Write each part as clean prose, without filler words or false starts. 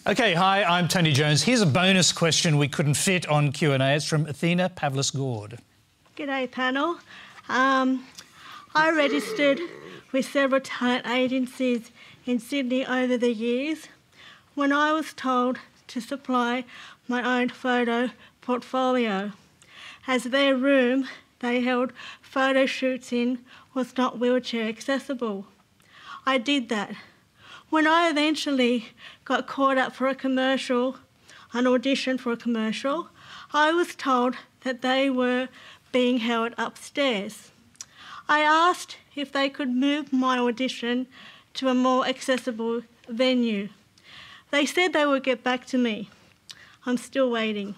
Okay, hi, I'm Tony Jones. Here's a bonus question we couldn't fit on Q&A. It's from Athena Pavlis-Gord. G'day, panel. I registered with several talent agencies in Sydney over the years. When I was told to supply my own photo portfolio, as their room they held photo shoots in was not wheelchair accessible. I did that. When I eventually got called up for an audition for a commercial, I was told that they were being held upstairs. I asked if they could move my audition to a more accessible venue. They said they would get back to me. I'm still waiting.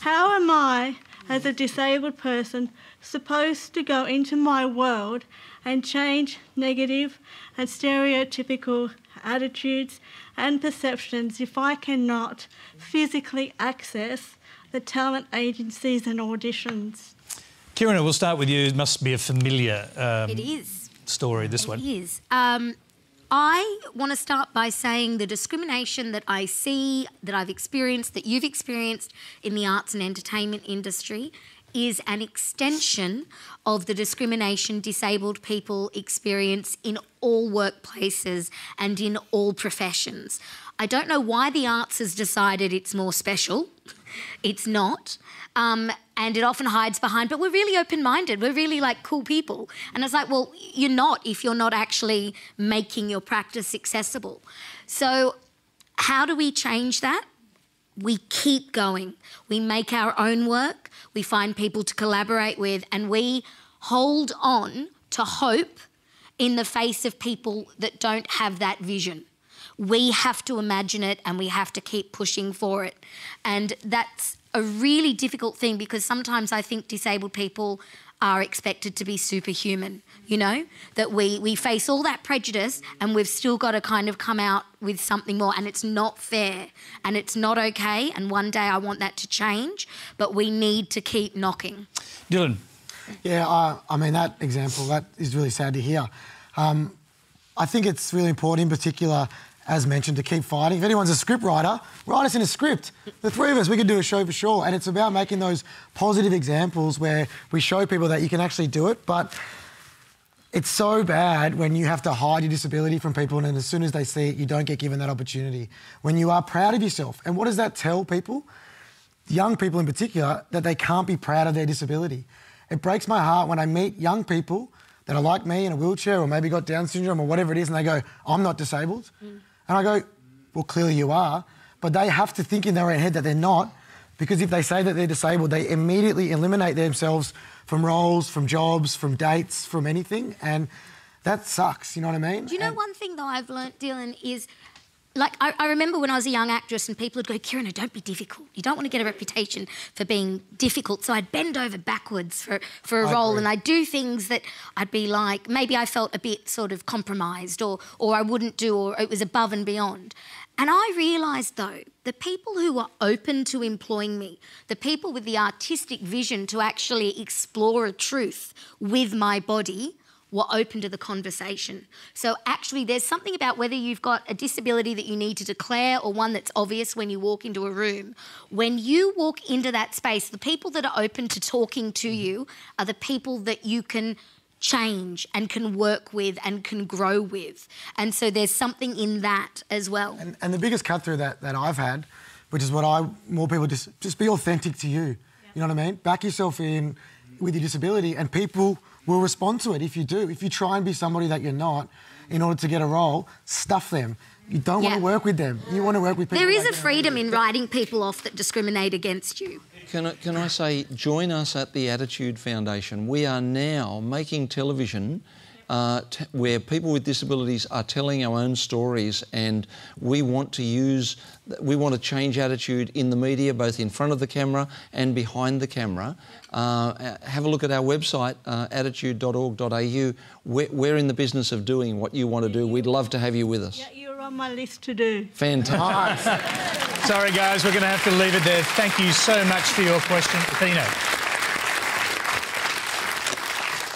How am I, as a disabled person, supposed to go into my world and change negative and stereotypical attitudes and perceptions if I cannot physically access the talent agencies and auditions? Kieran, we'll start with you. It must be a familiar it is. Story, this one. It is. I want to start by saying the discrimination that I see, that I've experienced, that you've experienced in the arts and entertainment industry is an extension of the discrimination disabled people experience in all workplaces and in all professions. I don't know why the arts has decided it's more special. It's not. And it often hides behind, but we're really open-minded. We're really like cool people. And it's like, well, you're not if you're not actually making your practice accessible. So how do we change that? We keep going. We make our own work. We find people to collaborate with, and we hold on to hope in the face of people that don't have that vision. We have to imagine it and we have to keep pushing for it. And that's a really difficult thing because sometimes I think disabled people are expected to be superhuman, you know? That we face all that prejudice and we've still got to kind of come out with something more, and it's not fair and it's not okay, and one day I want that to change, but we need to keep knocking. Dylan. Yeah, I mean, that example, that is really sad to hear. I think it's really important in particular, as mentioned, to keep fighting. If anyone's a script writer, write us in a script. The three of us, we could do a show for sure. And it's about making those positive examples where we show people that you can actually do it. But it's so bad when you have to hide your disability from people, and then as soon as they see it, you don't get given that opportunity. When you are proud of yourself. And what does that tell people? Young people in particular, that they can't be proud of their disability. It breaks my heart when I meet young people that are like me in a wheelchair or maybe got Down syndrome or whatever it is, and they go, I'm not disabled. And I go, well, clearly you are. But they have to think in their own head that they're not, because if they say that they're disabled, they immediately eliminate themselves from roles, from jobs, from dates, from anything. And that sucks, you know what I mean? Do you know one thing, though, I've learnt, Dylan, is... Like, I remember when I was a young actress and people would go, Kieran, don't be difficult. You don't want to get a reputation for being difficult. So I'd bend over backwards for a role, and I'd do things that I'd be like, maybe I felt a bit sort of compromised or I wouldn't do, or it was above and beyond. And I realised, though, the people who were open to employing me, the people with the artistic vision to actually explore a truth with my body, were open to the conversation. So actually there's something about whether you've got a disability that you need to declare or one that's obvious when you walk into a room. When you walk into that space, the people that are open to talking to you are the people that you can change and can work with and can grow with. And so there's something in that as well. And the biggest cut through that I've had, which is what more people just be authentic to you. You know what I mean? Back yourself in with your disability, and people will respond to it if you do. If you try and be somebody that you're not in order to get a role, stuff them. You don't want to work with them. You want to work with people. There is a freedom in writing people off that discriminate against you. Can I say, join us at the Attitude Foundation. We are now making television where people with disabilities are telling our own stories, and we want to change attitude in the media, both in front of the camera and behind the camera. Have a look at our website, attitude.org.au. We're in the business of doing what you want to do. We'd love to have you with us. Yeah, you're on my list to do. Fantastic. Sorry, guys, we're going to have to leave it there. Thank you so much for your question, Athena.